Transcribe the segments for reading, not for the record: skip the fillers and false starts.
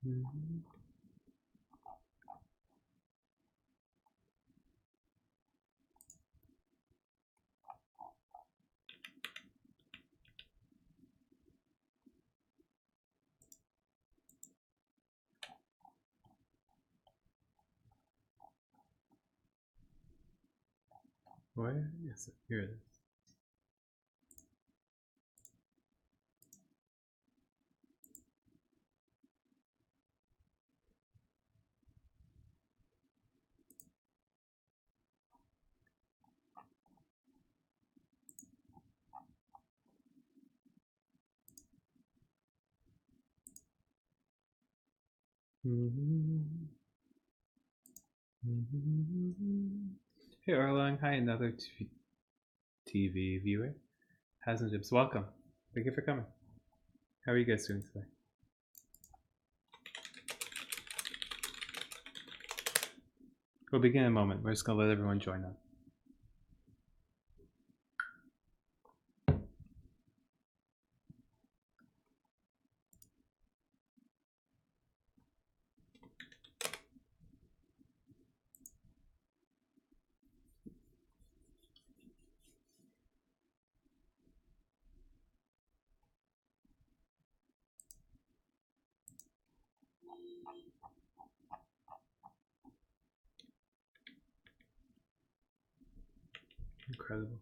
Mhm. Where is it? Here it is. Mhm. Mhm. Hey Erlang, hi another TV viewer. Hasn't Jibs, welcome. Thank you for coming. How are you guys doing today? We'll begin in a moment. We're just gonna let everyone join up. Incredible.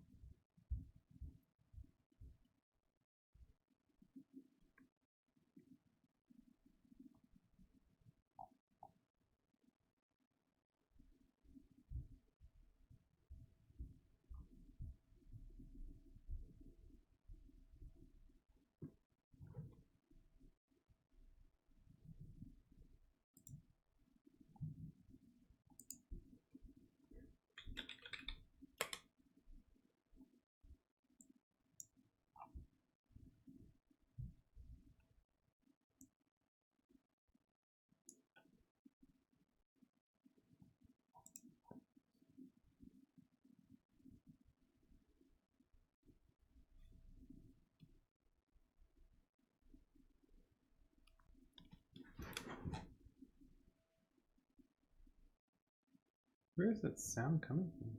Where is that sound coming from?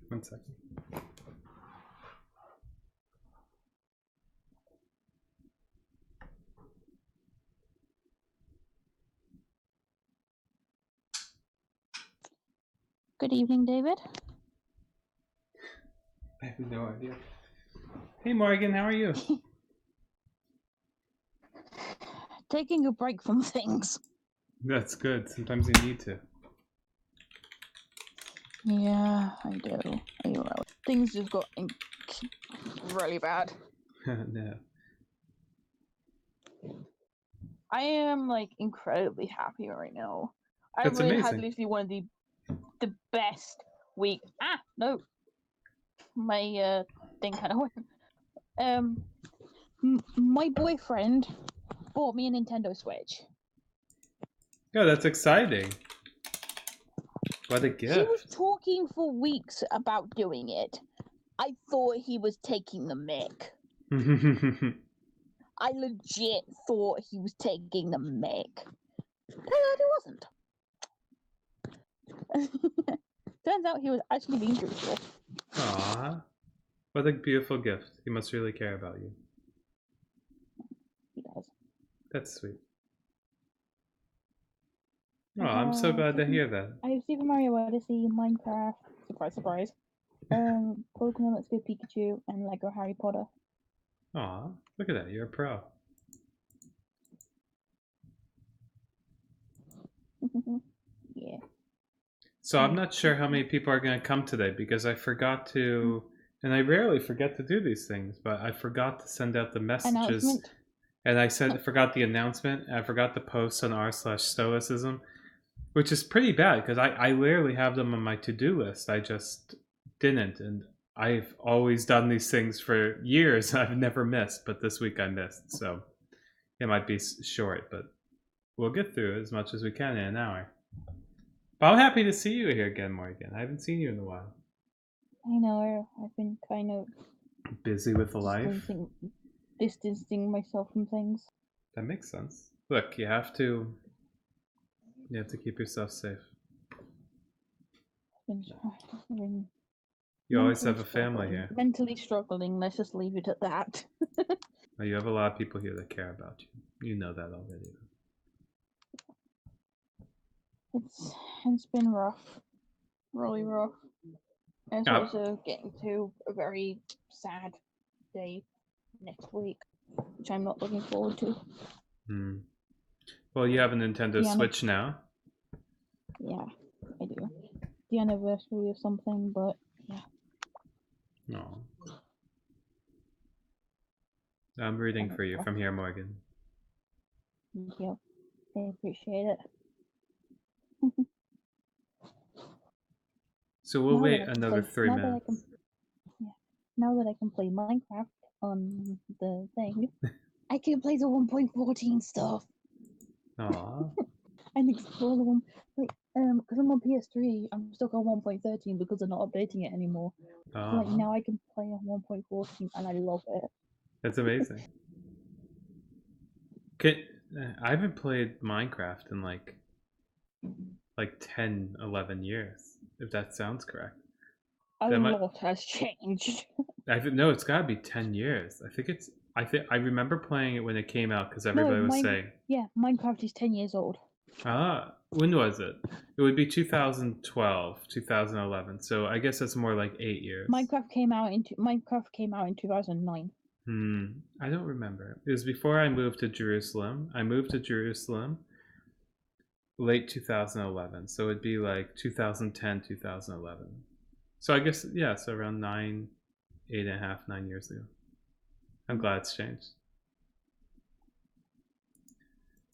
One second. Good evening, David. I have no idea. Hey Morgan, how are you? Taking a break from things. That's good. Sometimes you need to. Yeah, I do. You're right. Things just got really bad. No. I am like incredibly happy right now. I That's really had amazing. literally one of the best week. No, my thing kind of went. My boyfriend bought me a Nintendo Switch. Yeah, that's exciting. What a He was gift. talking for weeks about doing it. I thought he was taking the mick. I legit thought he was taking the mick. Turns out he wasn't. Turns out he was actually being truthful. Aww. What a beautiful gift. He must really care about you. He does. That's sweet. Oh, I'm so glad to hear that. I have Super Mario Odyssey, Minecraft, surprise, surprise, Pokemon Let's Go Pikachu, and Lego Harry Potter. Aw, look at that. You're a pro. Yeah. So I'm not sure how many people are going to come today because I forgot to, and I rarely forget to do these things, but I forgot to send out the messages. Announcement. And I forgot the announcement. And I forgot to post on r/stoicism, which is pretty bad because I rarely have them on my to-do list. I just didn't. And I've always done these things for years. I've never missed, but this week I missed. So it might be short, but we'll get through as much as we can in an hour. But I'm happy to see you here again, Morgan. I haven't seen you in a while. I know, I've been kind of Busy with the life. Distancing myself from things. That makes sense. Look, you have to keep yourself safe. You always have a family here. Mentally struggling. Let's just leave it at that. You have a lot of people here that care about you. You know that already. It's been rough, really rough. It's also getting to a very sad day next week, which I'm not looking forward to. Well, you have a Nintendo Switch now. Yeah, I do. The anniversary of something, but yeah. No. I'm rooting for you from here, Morgan. Thank you. I appreciate it. So we'll wait another 3 minutes. Now that I can play Minecraft on the thing, I can play the 1.14 stuff. Aww. And explore the one, because I'm on PS3, I'm stuck on 1.13 because they're not updating it anymore. So, now I can play on 1.14 and I love it. That's amazing. I haven't played Minecraft in like 10, 11 years, if that sounds correct. A lot has changed. No, it's got to be 10 years. I remember playing it when it came out because everybody was saying. Yeah, Minecraft is 10 years old. When was it? It would be 2012, 2011. So I guess that's more like 8 years. Minecraft came out in 2009. I don't remember. It was before I moved to Jerusalem. I moved to Jerusalem late 2011. So it'd be like 2010, 2011. So I guess, yeah, so around 9 years ago. I'm glad it's changed.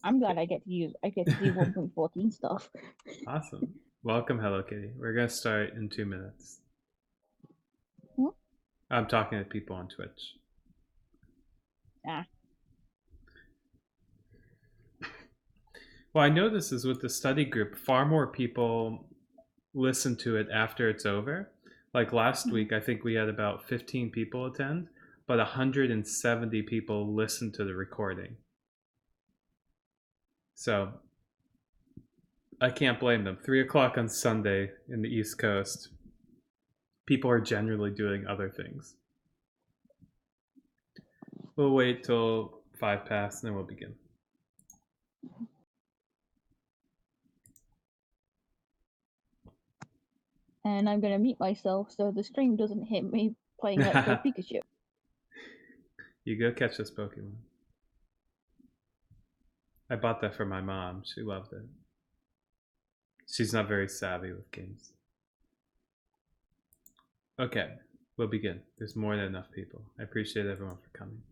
I'm glad I get to do 1.14 stuff. Awesome. Welcome, Hello Kitty. We're going to start in 2 minutes. I'm talking to people on Twitch. Well, I know this is with the study group. Far more people listen to it after it's over. Like last week, I think we had about 15 people attend, but 170 people listened to the recording. So I can't blame them. 3 o'clock on Sunday in the East Coast, people are generally doing other things. We'll wait till 5 past and then we'll begin. And I'm going to mute myself so the stream doesn't hit me playing Let's Go Pikachu. You go catch this Pokemon. I bought that for my mom. She loved it. She's not very savvy with games. Okay, we'll begin. There's more than enough people. I appreciate everyone for coming.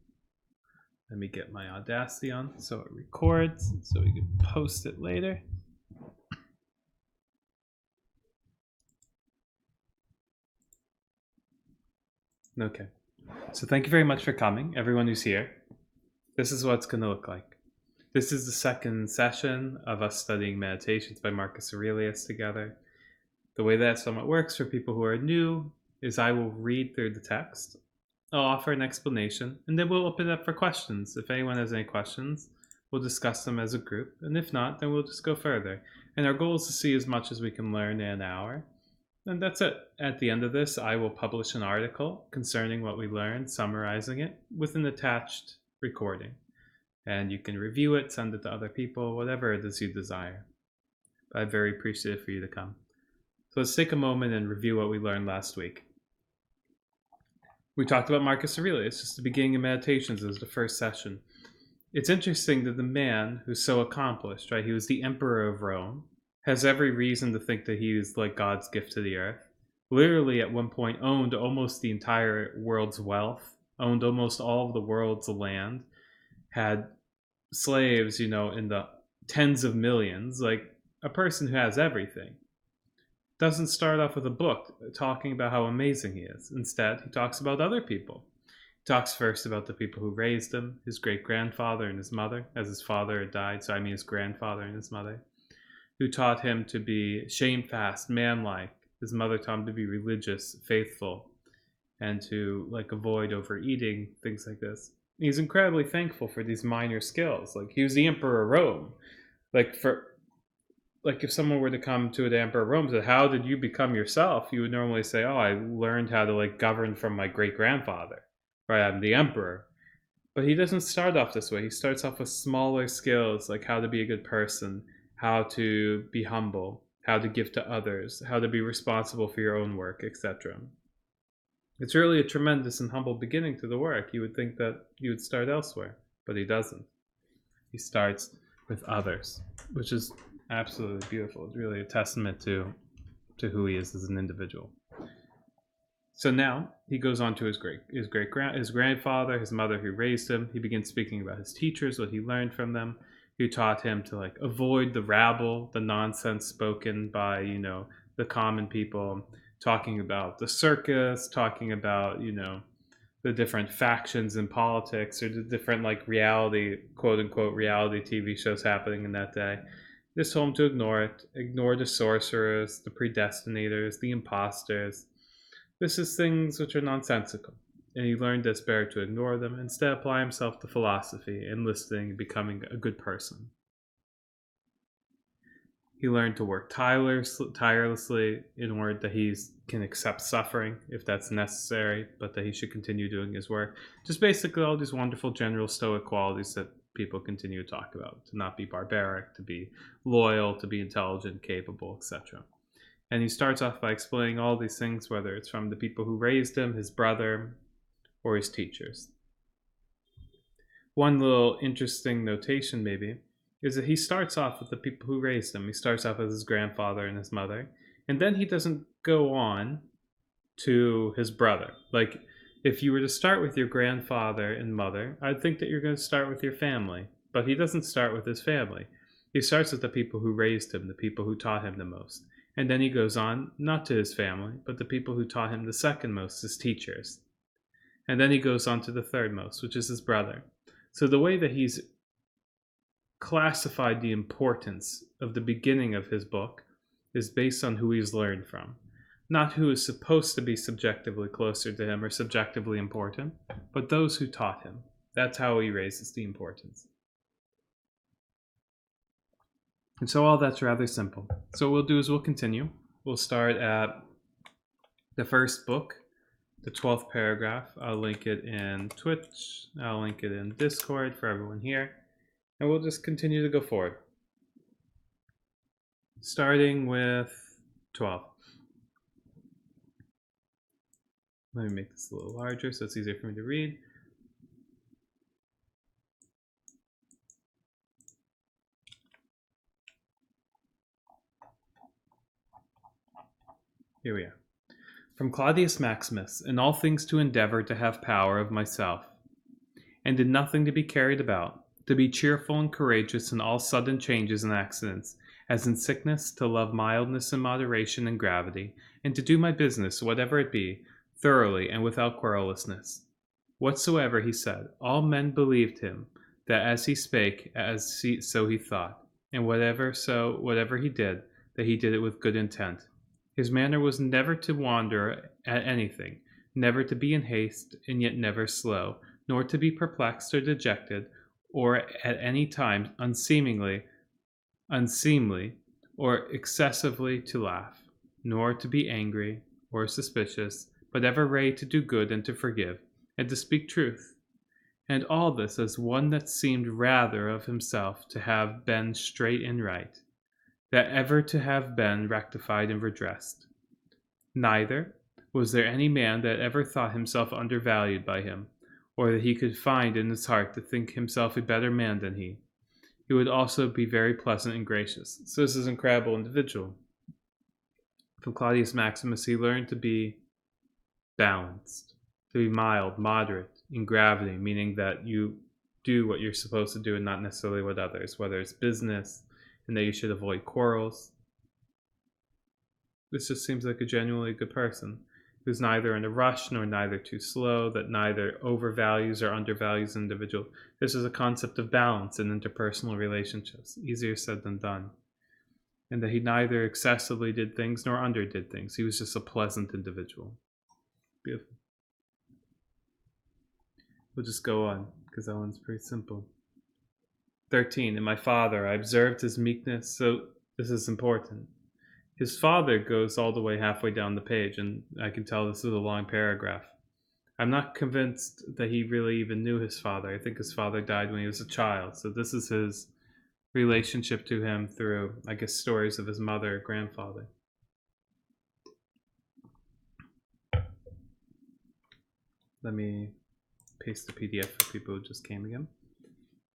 Let me get my Audacity on so it records so we can post it later. Okay, so thank you very much for coming, everyone who's here. This is what it's going to look like. This is the second session of us studying Meditations by Marcus Aurelius together. The way that somewhat works for people who are new is I will read through the text, I'll offer an explanation, and then we'll open it up for questions. If anyone has any questions, we'll discuss them as a group, and if not, then we'll just go further. And our goal is to see as much as we can learn in an hour. And that's it. At the end of this, I will publish an article concerning what we learned, summarizing it, with an attached recording. And you can review it, send it to other people, whatever it is you desire. But I'm very appreciative for you to come. So let's take a moment and review what we learned last week. We talked about Marcus Aurelius, just the beginning of Meditations as the first session. It's interesting that the man who's so accomplished, right? He was the emperor of Rome, has every reason to think that he was like God's gift to the earth. Literally at one point owned almost the entire world's wealth, owned almost all of the world's land, had slaves, in the tens of millions, like a person who has everything. Doesn't start off with a book talking about how amazing he is. Instead, he talks about other people. He talks first about the people who raised him, his great-grandfather and his mother, as his father had died, so I mean his grandfather and his mother, who taught him to be shamefast, manlike. His mother taught him to be religious, faithful. and to like avoid overeating, things like this. He's incredibly thankful for these minor skills. Like he was the emperor of Rome. Like for like if someone were to come to the emperor of Rome and say, "How did you become yourself?" You would normally say, "Oh, I learned how to like govern from my great grandfather. Right, I'm the emperor." But he doesn't start off this way. He starts off with smaller skills like how to be a good person, how to be humble, how to give to others, how to be responsible for your own work, etc. It's really a tremendous and humble beginning to the work. You would think that he would start elsewhere, but he doesn't. He starts with others, which is absolutely beautiful. It's really a testament to who he is as an individual. So now he goes on to his grandfather, his mother who raised him. He begins speaking about his teachers, what he learned from them, who taught him to like avoid the rabble, the nonsense spoken by the common people. Talking about the circus, talking about the different factions in politics or the different like reality, quote unquote, reality TV shows happening in that day. Just told him to ignore the sorcerers, the predestinators, the imposters. This is things which are nonsensical, and he learned it's better to ignore them, instead apply himself to philosophy, enlisting and becoming a good person. He learned to work tirelessly in order that he can accept suffering if that's necessary, but that he should continue doing his work. Just basically all these wonderful general stoic qualities that people continue to talk about: to not be barbaric, to be loyal, to be intelligent, capable, etc. And he starts off by explaining all these things, whether it's from the people who raised him, his brother, or his teachers. One little interesting notation, maybe, is that he starts off with the people who raised him. He starts off with his grandfather and his mother, and then he doesn't go on to his brother. Like, if you were to start with your grandfather and mother, I'd think that you're going to start with your family. But he doesn't start with his family. He starts with the people who raised him, the people who taught him the most. And then he goes on, not to his family, but the people who taught him the second most, his teachers. And then he goes on to the third most, which is his brother. So the way that he's classified the importance of the beginning of his book is based on who he's learned from, not who is supposed to be subjectively closer to him or subjectively important, but those who taught him. That's how he raises the importance. And so all that's rather simple. So what we'll do is we'll continue. We'll start at the first book, the 12th paragraph. I'll link it in Twitch. I'll link it in Discord for everyone here. And we'll just continue to go forward. Starting with 12. Let me make this a little larger so it's easier for me to read. Here we are. From Claudius Maximus, in all things to endeavor to have power of myself, and in nothing to be carried about, to be cheerful and courageous in all sudden changes and accidents, as in sickness, to love mildness and moderation and gravity, and to do my business, whatever it be, thoroughly and without querulousness. Whatsoever he said, all men believed him, that as he spake, so he thought, and whatever he did, that he did it with good intent. His manner was never to wander at anything, never to be in haste, and yet never slow, nor to be perplexed or dejected, or at any time unseemly, or excessively to laugh, nor to be angry or suspicious, but ever ready to do good and to forgive, and to speak truth. And all this as one that seemed rather of himself to have been straight and right, that ever to have been rectified and redressed. Neither was there any man that ever thought himself undervalued by him, or that he could find in his heart to think himself a better man than he. He would also be very pleasant and gracious. So this is an incredible individual. From Claudius Maximus, he learned to be balanced, to be mild, moderate in gravity, meaning that you do what you're supposed to do and not necessarily what others, whether it's business, and that you should avoid quarrels. This just seems like a genuinely good person who's neither in a rush nor neither too slow, that neither overvalues or undervalues an individual. This is a concept of balance in interpersonal relationships, easier said than done. And that he neither excessively did things nor underdid things. He was just a pleasant individual. Beautiful. We'll just go on, because that one's pretty simple. 13. In my father, I observed his meekness, so this is important. His father goes all the way halfway down the page, and I can tell this is a long paragraph. I'm not convinced that he really even knew his father. I think his father died when he was a child, so this is his relationship to him through, I guess, stories of his mother or grandfather. Let me paste the PDF for people who just came again.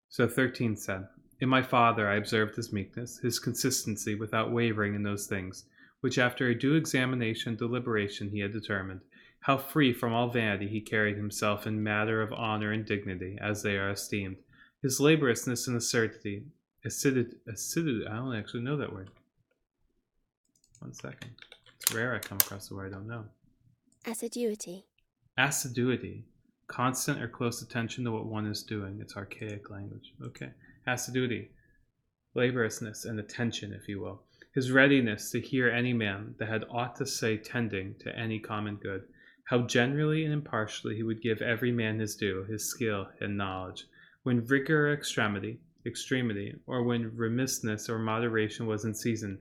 So 13 said, in my father I observed his meekness, his consistency without wavering in those things, which after a due examination and deliberation he had determined, how free from all vanity he carried himself in matter of honor and dignity, as they are esteemed, his laboriousness and acidity, I don't actually know that word. 1 second. It's rare I come across a word I don't know. Assiduity. Assiduity. Constant or close attention to what one is doing. It's archaic language. Okay. Assiduity. Laboriousness and attention, if you will. His readiness to hear any man that had aught to say tending to any common good. How generally and impartially he would give every man his due, his skill and knowledge. When rigor or extremity, or when remissness or moderation was in season,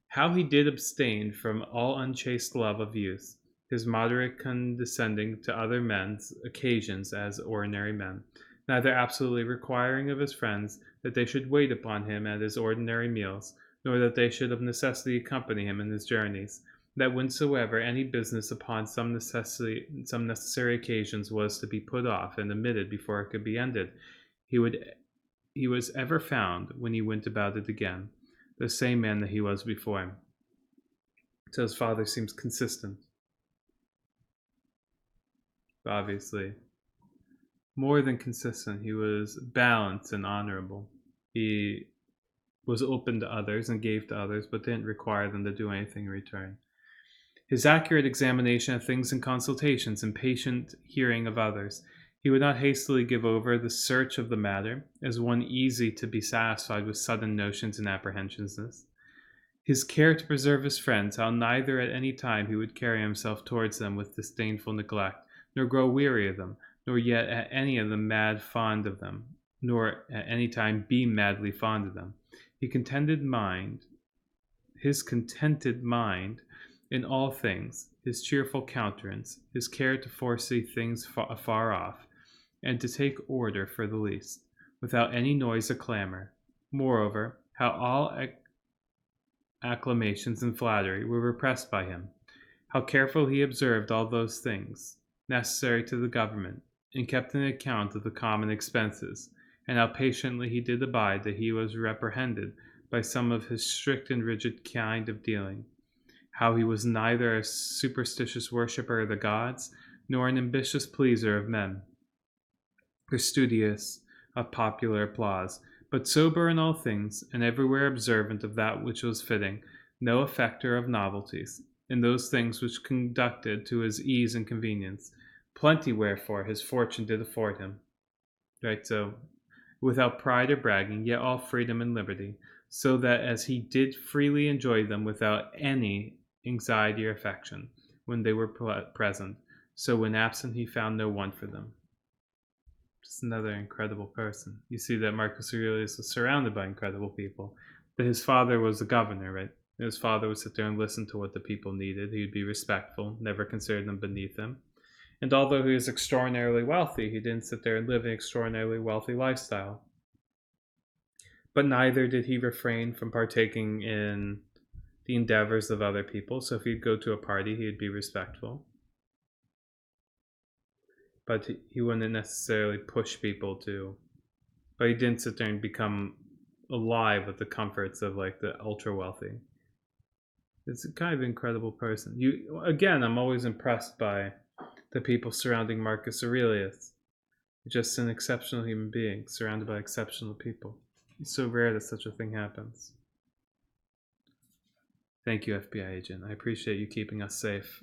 how he did abstain from all unchaste love of youth, his moderate condescending to other men's occasions as ordinary men, neither absolutely requiring of his friends that they should wait upon him at his ordinary meals, nor that they should of necessity accompany him in his journeys, that whensoever any business upon some necessary occasions was to be put off and omitted before it could be ended, he was ever found, when he went about it again, the same man that he was before him. So his father seems consistent. Obviously, more than consistent, he was balanced and honorable. He was open to others and gave to others, but didn't require them to do anything in return. His accurate examination of things and consultations and patient hearing of others, he would not hastily give over the search of the matter, as one easy to be satisfied with sudden notions and apprehensions. His care to preserve his friends, how neither at any time he would carry himself towards them with disdainful neglect, nor grow weary of them, nor yet at any of them mad fond of them, nor at any time be madly fond of them. His contented mind in all things, his cheerful countenance, his care to foresee things afar off, and to take order for the least, without any noise or clamor. Moreover, how all acclamations and flattery were repressed by him, how careful he observed all those things necessary to the government, and kept an account of the common expenses, and how patiently he did abide that he was reprehended by some of his strict and rigid kind of dealing, how he was neither a superstitious worshipper of the gods, nor an ambitious pleaser of men, or studious of popular applause, but sober in all things, and everywhere observant of that which was fitting, no affecter of novelties, in those things which conducted to his ease and convenience, plenty wherefore his fortune did afford him. Right, so without pride or bragging, yet all freedom and liberty, so that as he did freely enjoy them without any anxiety or affection, when they were present, so when absent he found no want for them. Just another incredible person. You see that Marcus Aurelius was surrounded by incredible people, but his father was the governor, right? His father would sit there and listen to what the people needed. He would be respectful, never consider them beneath him. And although he was extraordinarily wealthy, he didn't sit there and live an extraordinarily wealthy lifestyle. But neither did he refrain from partaking in the endeavors of other people. So if he'd go to a party, he'd be respectful. But he wouldn't necessarily push people to. But he didn't sit there and become alive with the comforts of like the ultra wealthy. It's a kind of incredible person. I'm always impressed by the people surrounding Marcus Aurelius. Just an exceptional human being surrounded by exceptional people. It's so rare that such a thing happens. Thank you, FBI agent. I appreciate you keeping us safe.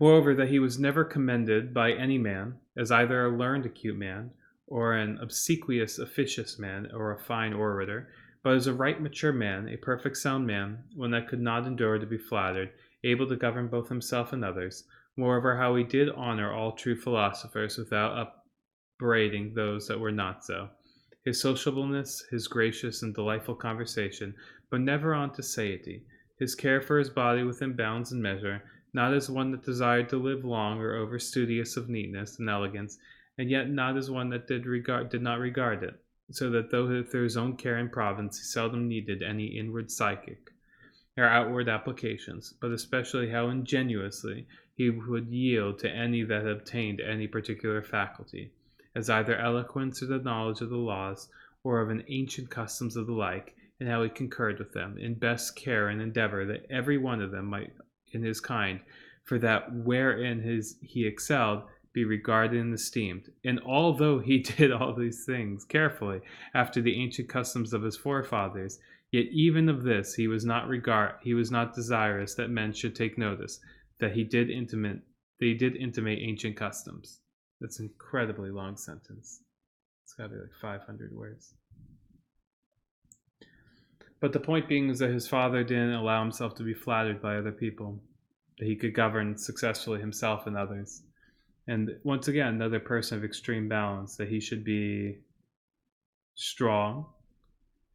Moreover, that he was never commended by any man as either a learned acute man, or an obsequious officious man, or a fine orator, but as a right mature man, a perfect sound man, one that could not endure to be flattered, able to govern both himself and others, Moreover, how he did honor all true philosophers without upbraiding those that were not so. His sociableness, his gracious and delightful conversation, but never on to satiety. His care for his body within bounds and measure, not as one that desired to live long or over studious of neatness and elegance, and yet not as one that did not regard it, so that though through his own care and province he seldom needed any inward psychic or outward applications, but especially how ingenuously he would yield to any that obtained any particular faculty, as either eloquence or the knowledge of the laws, or of an ancient customs of the like, and how he concurred with them in best care and endeavor that every one of them might in his kind, for that wherein he excelled, be regarded and esteemed. And although he did all these things carefully after the ancient customs of his forefathers, yet even of this he was not desirous that men should take notice, that he did intimate ancient customs. That's an incredibly long sentence. It's got to be like 500 words. But the point being is that his father didn't allow himself to be flattered by other people, that he could govern successfully himself and others. And once again, another person of extreme balance, that he should be strong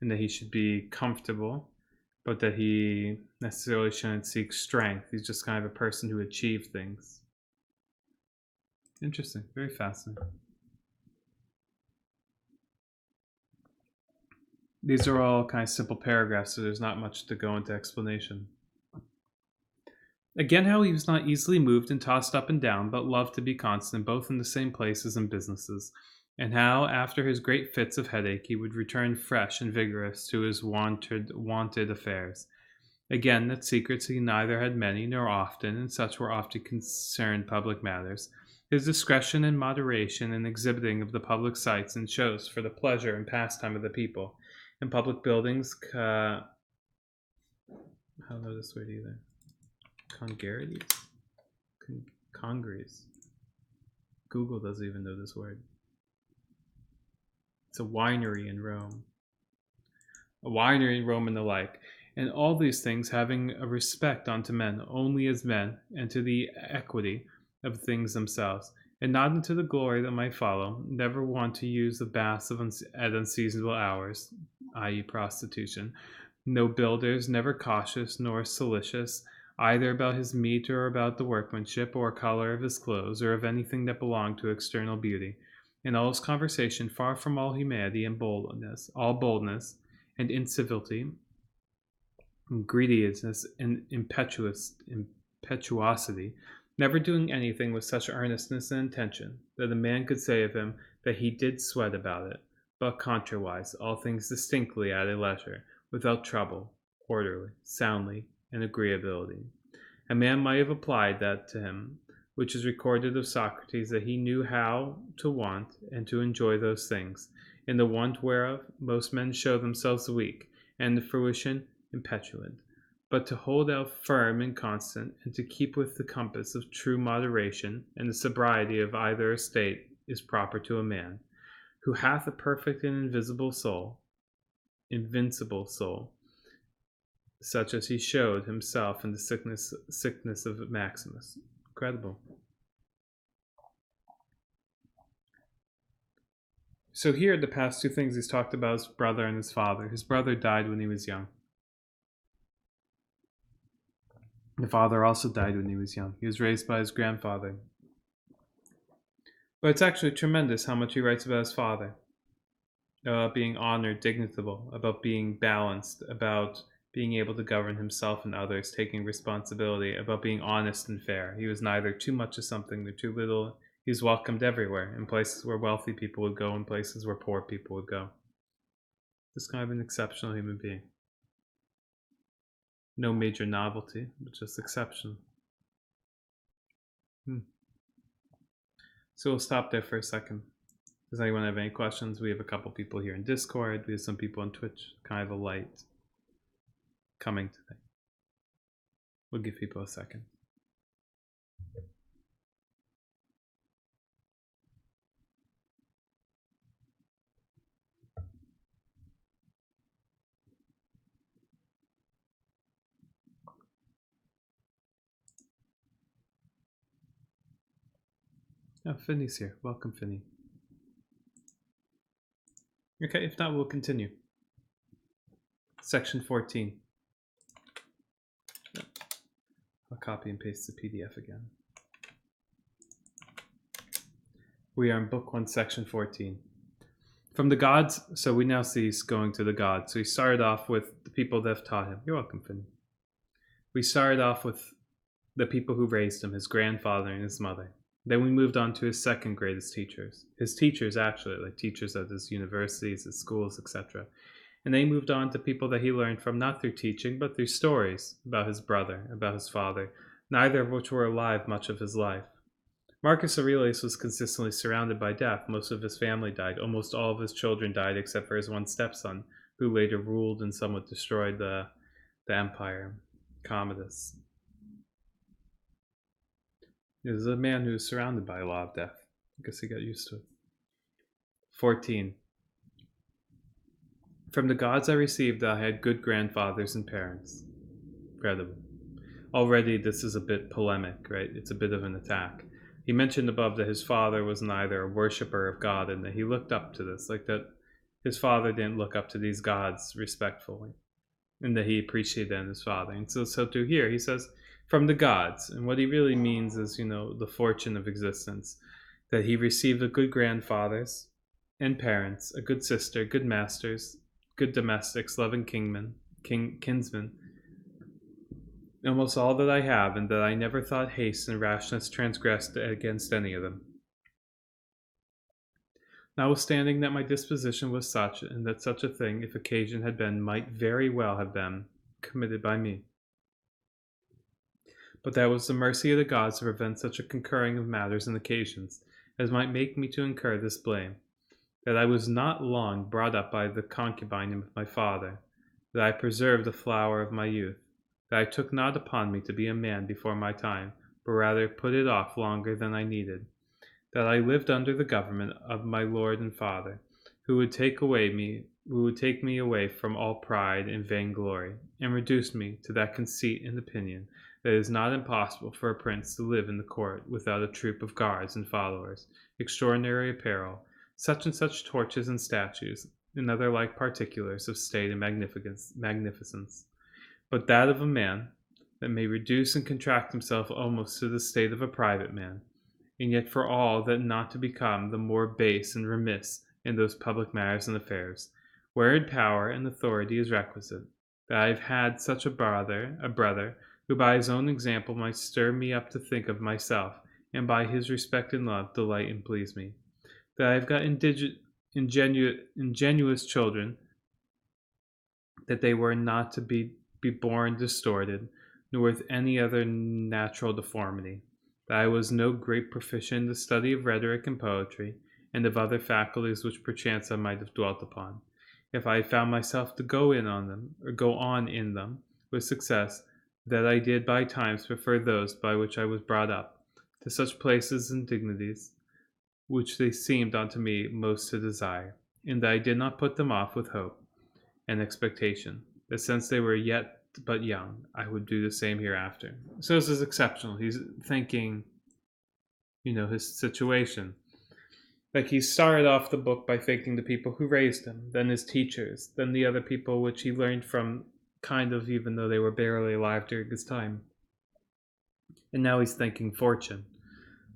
and that he should be comfortable, but that he necessarily shouldn't seek strength. He's just kind of a person who achieved things. Interesting. Very fascinating. These are all kind of simple paragraphs, so there's not much to go into explanation. Again, how he was not easily moved and tossed up and down, but loved to be constant both in the same places and businesses, and how, after his great fits of headache, he would return fresh and vigorous to his wonted affairs. Again, that secrets he neither had many nor often, and such were often concerned public matters. His discretion and moderation in exhibiting of the public sights and shows for the pleasure and pastime of the people, in public buildings, I don't know this word either. Congrees. Google doesn't even know this word. It's a winery in Rome. A winery in Rome and the like. And all these things having a respect unto men only as men, and to the equity of things themselves, and not unto the glory that might follow, never want to use the baths at unseasonable hours, i.e. prostitution. No builders, never cautious nor solicitous, either about his meat or about the workmanship or color of his clothes, or of anything that belonged to external beauty. In all his conversation, far from all humanity and all boldness and incivility, and greediness and impetuosity, never doing anything with such earnestness and intention, that a man could say of him that he did sweat about it, but contrariwise, all things distinctly at a leisure, without trouble, orderly, soundly, and agreeability. A man might have applied that to him, which is recorded of Socrates, that he knew how to want and to enjoy those things, in the want whereof most men show themselves weak, and the fruition impetulant. But to hold out firm and constant, and to keep with the compass of true moderation, and the sobriety of either estate, is proper to a man, who hath a perfect and invincible soul, such as he showed himself in the sickness of Maximus. Incredible. So here, the past two things he's talked about his brother and his father. His brother died when he was young. The father also died when he was young. He was raised by his grandfather. But it's actually tremendous how much he writes about his father. About being honored, dignitable, about being balanced, about being able to govern himself and others, taking responsibility, about being honest and fair. He was neither too much of something nor too little. He was welcomed everywhere, in places where wealthy people would go, in places where poor people would go. Just kind of an exceptional human being. No major novelty, but just exceptional. So we'll stop there for a second. Does anyone have any questions? We have a couple people here in Discord. We have some people on Twitch. Kind of a light coming today. We'll give people a second. Oh, Finney's here. Welcome, Finney. Okay, if not, we'll continue. Section 14. I'll copy and paste the PDF again. We are in Book 1, Section 14. From the gods, so we now see he's going to the gods. So he started off with the people that have taught him. You're welcome, Finney. We started off with the people who raised him, his grandfather and his mother. Then we moved on to his second greatest teachers. His teachers, actually, like teachers at his universities, his schools, etc. And then he moved on to people that he learned from not through teaching, but through stories about his brother, about his father, neither of which were alive much of his life. Marcus Aurelius was consistently surrounded by death. Most of his family died. Almost all of his children died except for his one stepson, who later ruled and somewhat destroyed the empire, Commodus. He was a man who was surrounded by a lot of death. I guess he got used to it. 14. From the gods I received that I had good grandfathers and parents. Incredible. Already this is a bit polemic, right? It's a bit of an attack. He mentioned above that his father was neither a worshipper of God and that he looked up to this, like that his father didn't look up to these gods respectfully, and that he appreciated them his father. And so too here, he says, from the gods. And what he really means is, the fortune of existence, that he received a good grandfathers and parents, a good sister, good masters, good domestics, loving kinsmen, almost all that I have, and that I never thought haste and rashness transgressed against any of them. Notwithstanding that my disposition was such, and that such a thing, if occasion had been, might very well have been committed by me. But that was the mercy of the gods to prevent such a concurring of matters and occasions, as might make me to incur this blame, that I was not long brought up by the concubine of my father, that I preserved the flower of my youth, that I took not upon me to be a man before my time, but rather put it off longer than I needed, that I lived under the government of my Lord and Father, who would take me away from all pride and vainglory, and reduce me to that conceit and opinion that it is not impossible for a prince to live in the court without a troop of guards and followers, extraordinary apparel, such and such torches and statues, and other like particulars of state and magnificence, but that of a man that may reduce and contract himself almost to the state of a private man, and yet for all that not to become the more base and remiss in those public matters and affairs, wherein power and authority is requisite, that I have had such a brother, who by his own example might stir me up to think of myself, and by his respect and love delight and please me, that I have got ingenuous children, that they were not to be born distorted, nor with any other natural deformity, that I was no great proficient in the study of rhetoric and poetry, and of other faculties which perchance I might have dwelt upon, if I had found myself to go on in them with success, that I did by times prefer those by which I was brought up, to such places and dignities which they seemed unto me most to desire, and that I did not put them off with hope and expectation, that since they were yet but young, I would do the same hereafter. So this is exceptional. He's thinking, his situation. Like he started off the book by thanking the people who raised him, then his teachers, then the other people which he learned from, kind of, even though they were barely alive during his time. And now he's thanking fortune,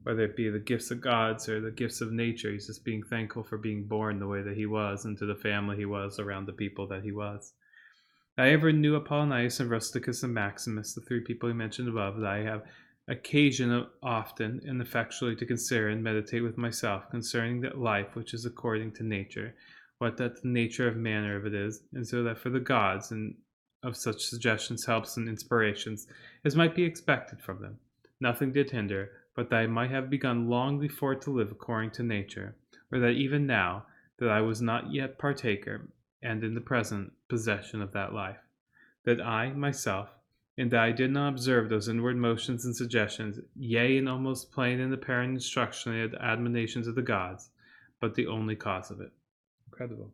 whether it be the gifts of gods or the gifts of nature. He's just being thankful for being born the way that he was, into the family he was, around the people that he was. I ever knew Apollonius and Rusticus and Maximus, the three people he mentioned above, that I have occasion often and effectually to consider and meditate with myself concerning that life which is according to nature, what that the nature of manner of it is, and so that for the gods and of such suggestions, helps, and inspirations as might be expected from them, nothing did hinder, but that I might have begun long before to live according to nature, or that even now, that I was not yet partaker, and in the present possession of that life, that I myself, and that I did not observe those inward motions and suggestions, yea, and almost plain and apparent instruction and admonitions of the gods, but the only cause of it. Incredible.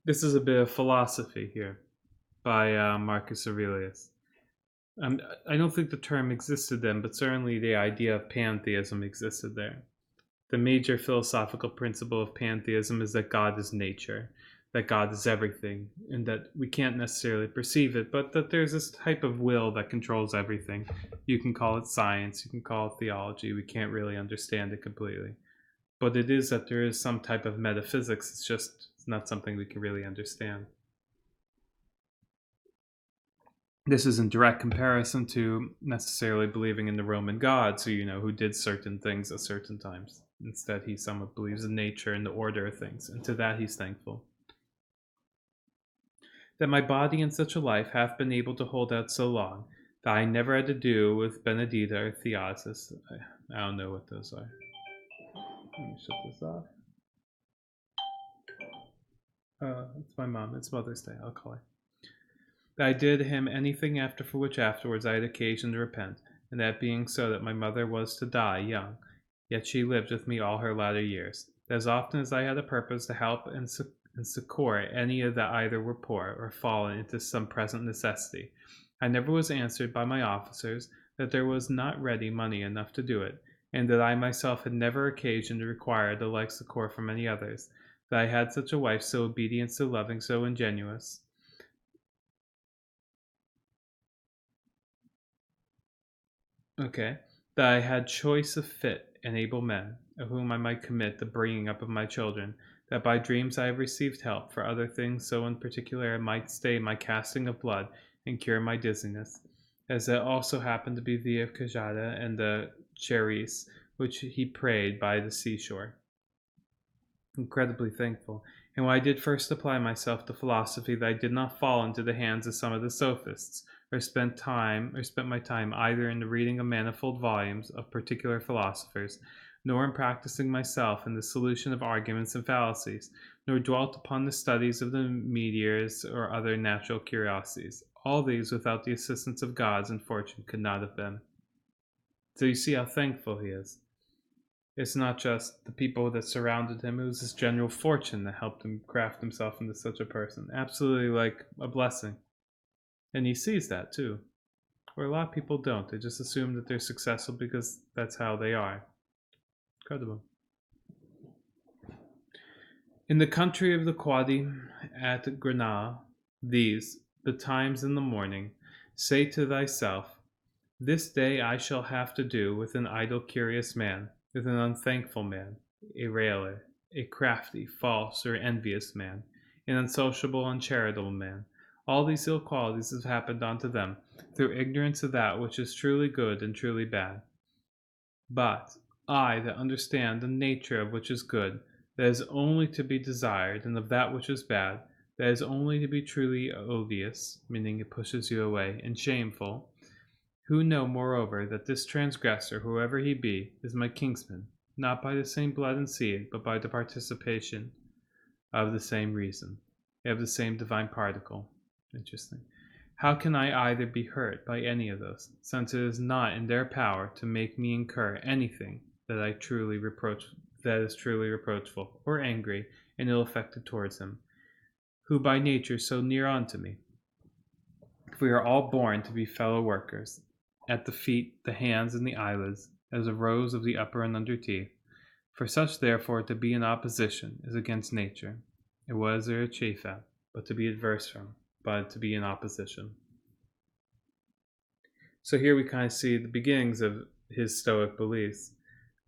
This is a bit of philosophy here by Marcus Aurelius. I don't think the term existed then, but certainly the idea of pantheism existed there. The major philosophical principle of pantheism is that God is nature, that God is everything, and that we can't necessarily perceive it, but that there's this type of will that controls everything. You can call it science, you can call it theology, we can't really understand it completely. But it is that there is some type of metaphysics, it's not something we can really understand. This is in direct comparison to necessarily believing in the Roman gods, who did certain things at certain times. Instead, he somewhat believes in nature and the order of things, and to that he's thankful. That my body in such a life hath been able to hold out so long, that I never had to do with Benedita or Theosis. I don't know what those are. Let me shut this off. It's my mom. It's Mother's Day. I'll call her. That I did him anything for which afterwards I had occasion to repent, and that being so that my mother was to die young, yet she lived with me all her latter years. That as often as I had a purpose to help and succor any of that either were poor or fallen into some present necessity, I never was answered by my officers that there was not ready money enough to do it, and that I myself had never occasion to require the like succor from any others, that I had such a wife so obedient, so loving, so ingenuous, that I had choice of fit and able men, of whom I might commit the bringing up of my children, that by dreams I have received help for other things, so in particular I might stay my casting of blood and cure my dizziness, as that also happened to be the of Cajada and the Cherise, which he prayed by the seashore. Incredibly thankful. And when I did first apply myself to philosophy, that I did not fall into the hands of some of the sophists, or spent my time either in the reading of manifold volumes of particular philosophers, nor in practicing myself in the solution of arguments and fallacies, nor dwelt upon the studies of the meteors or other natural curiosities. All these, without the assistance of gods and fortune, could not have been. So you see how thankful he is. It's not just the people that surrounded him, it was his general fortune that helped him craft himself into such a person. Absolutely like a blessing. And he sees that too. Where a lot of people don't. They just assume that they're successful because that's how they are. Incredible. In the country of the Quadi at Granada, these, betimes in the morning, say to thyself, this day I shall have to do with an idle curious man, with an unthankful man, a railer, a crafty, false, or envious man, an unsociable, uncharitable man. All these ill qualities have happened unto them through ignorance of that which is truly good and truly bad. But I that understand the nature of which is good, that is only to be desired, and of that which is bad, that is only to be truly odious, meaning it pushes you away, and shameful, who know moreover that this transgressor, whoever he be, is my kinsman, not by the same blood and seed, but by the participation of the same reason, of the same divine particle. Interesting. How can I either be hurt by any of those, since it is not in their power to make me incur anything that is truly reproachful, or angry and ill affected towards him, who by nature so near unto me? If we are all born to be fellow workers, at the feet, the hands, and the eyelids, as the rows of the upper and under teeth. For such, therefore, to be in opposition is against nature. It was there a chafe at, but to be adverse from, but to be in opposition. So here we kind of see the beginnings of his Stoic beliefs,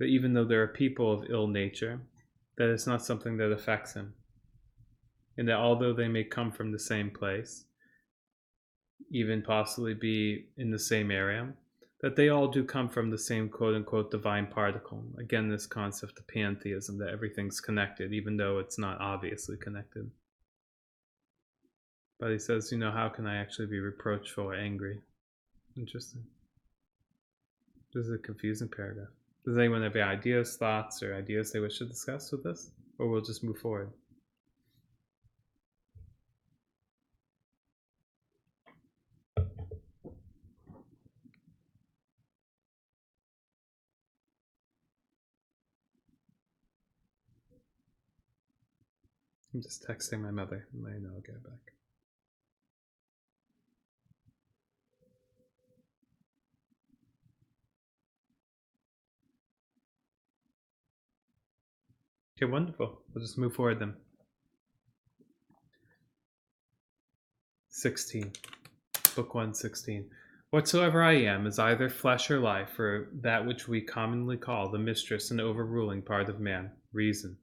that even though there are people of ill nature, that it's not something that affects him. And that although they may come from the same place, even possibly be in the same area, that they all do come from the same quote-unquote divine particle. Again, this concept of pantheism, that everything's connected, even though it's not obviously connected. But he says, how can I actually be reproachful or angry? Interesting. This is a confusing paragraph. Does anyone have any ideas, thoughts, or ideas they wish to discuss with this? Or we'll just move forward? I'm just texting my mother. I know I'll get it back. Okay, wonderful. We'll just move forward then. 16. Book 1:16. Whatsoever I am is either flesh or life, or that which we commonly call the mistress and overruling part of man, reason.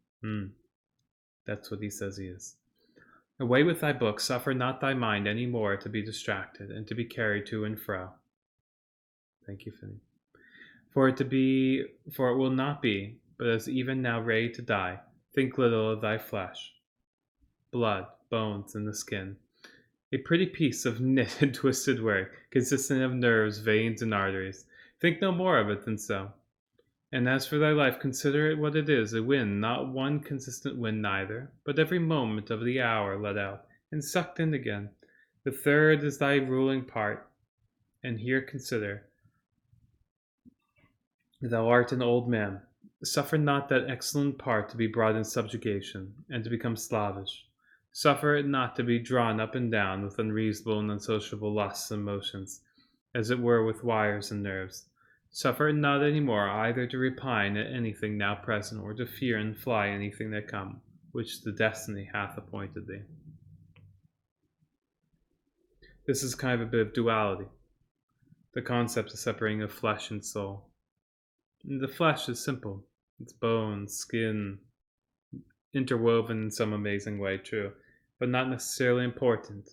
That's what he says he is. Away with thy book, suffer not thy mind any more to be distracted, and to be carried to and fro. Thank you, Finney. For it will not be, but as even now ready to die, think little of thy flesh, blood, bones, and the skin. A pretty piece of knit and twisted work, consisting of nerves, veins, and arteries. Think no more of it than so. And as for thy life, consider it what it is, a wind, not one consistent wind neither, but every moment of the hour let out, and sucked in again. The third is thy ruling part. And here consider, thou art an old man. Suffer not that excellent part to be brought in subjugation, and to become slavish. Suffer it not to be drawn up and down with unreasonable and unsociable lusts and motions, as it were with wires and nerves. Suffer it not any more either to repine at anything now present, or to fear and fly anything that come, which the destiny hath appointed thee. This is kind of a bit of duality, the concept of separating of flesh and soul. The flesh is simple. It's bones, skin, interwoven in some amazing way, true, but not necessarily important.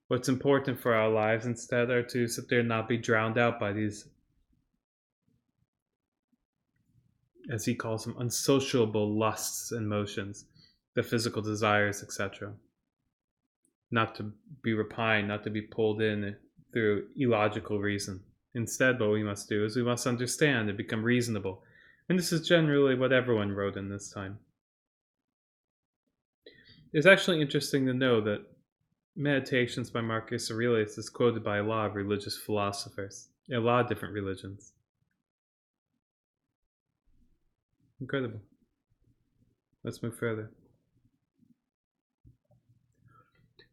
What's important for our lives instead are to sit there and not be drowned out by these, as he calls them, unsociable lusts and motions, the physical desires, etc. Not to be repined, not to be pulled in through illogical reason. Instead, what we must do is we must understand and become reasonable. And this is generally what everyone wrote in this time. It's actually interesting to know that Meditations by Marcus Aurelius is quoted by a lot of religious philosophers, in a lot of different religions. Incredible. Let's move further.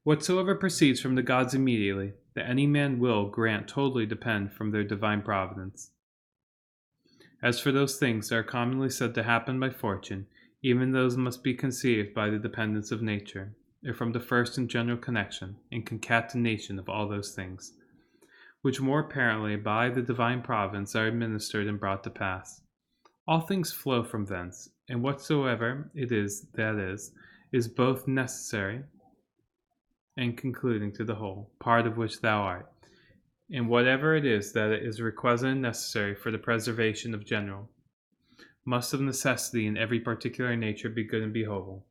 Whatsoever proceeds from the gods immediately, that any man will grant totally depend from their divine providence. As for those things that are commonly said to happen by fortune, even those must be conceived by the dependence of nature, or from the first and general connection and concatenation of all those things, which more apparently by the divine providence are administered and brought to pass. All things flow from thence, and whatsoever it is that is both necessary and concluding to the whole, part of which thou art, and whatever it is that is requisite and necessary for the preservation of general, must of necessity in every particular nature be good and be whole.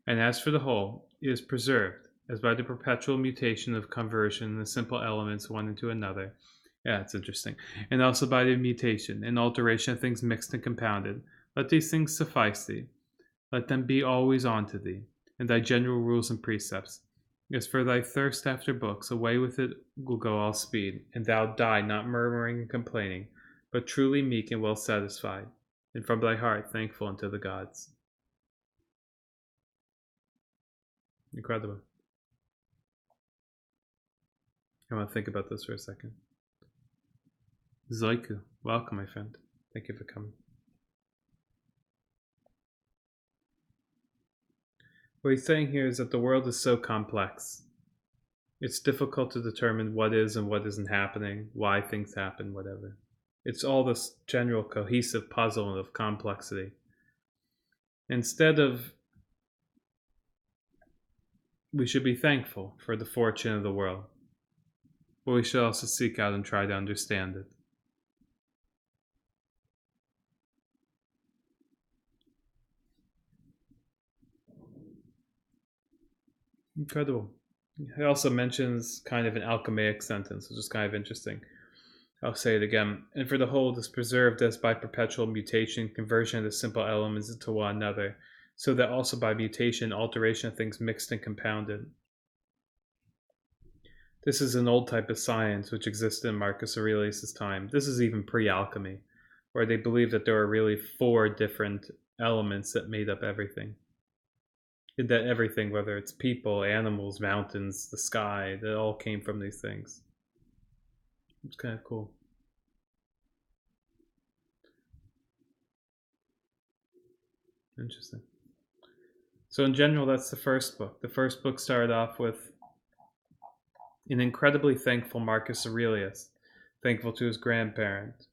And as for the whole, it is preserved, as by the perpetual mutation of conversion in the simple elements one into another. Yeah, it's interesting. And also by the mutation and alteration of things mixed and compounded. Let these things suffice thee. Let them be always on to thee, and thy general rules and precepts. As for thy thirst after books, away with it will go all speed, and thou die not murmuring and complaining, but truly meek and well satisfied, and from thy heart thankful unto the gods. Incredible. I want to think about this for a second. Zoiku, welcome, my friend. Thank you for coming. What he's saying here is that the world is so complex. It's difficult to determine what is and what isn't happening, why things happen, whatever. It's all this general cohesive puzzle of complexity. Instead of, we should be thankful for the fortune of the world, but we should also seek out and try to understand it. Incredible. He also mentions kind of an alchemaic sentence, which is kind of interesting. I'll say it again. And for the whole is preserved as by perpetual mutation, conversion of the simple elements into one another, so that also by mutation, alteration of things mixed and compounded. This is an old type of science which existed in Marcus Aurelius' time. This is even pre-alchemy, where they believed that there were really 4 different elements that made up everything. That everything, whether it's people, animals, mountains, the sky, that all came from these things. It's kind of cool. Interesting. So in general, that's the first book. The first book started off with an incredibly thankful Marcus Aurelius, thankful to his grandparents,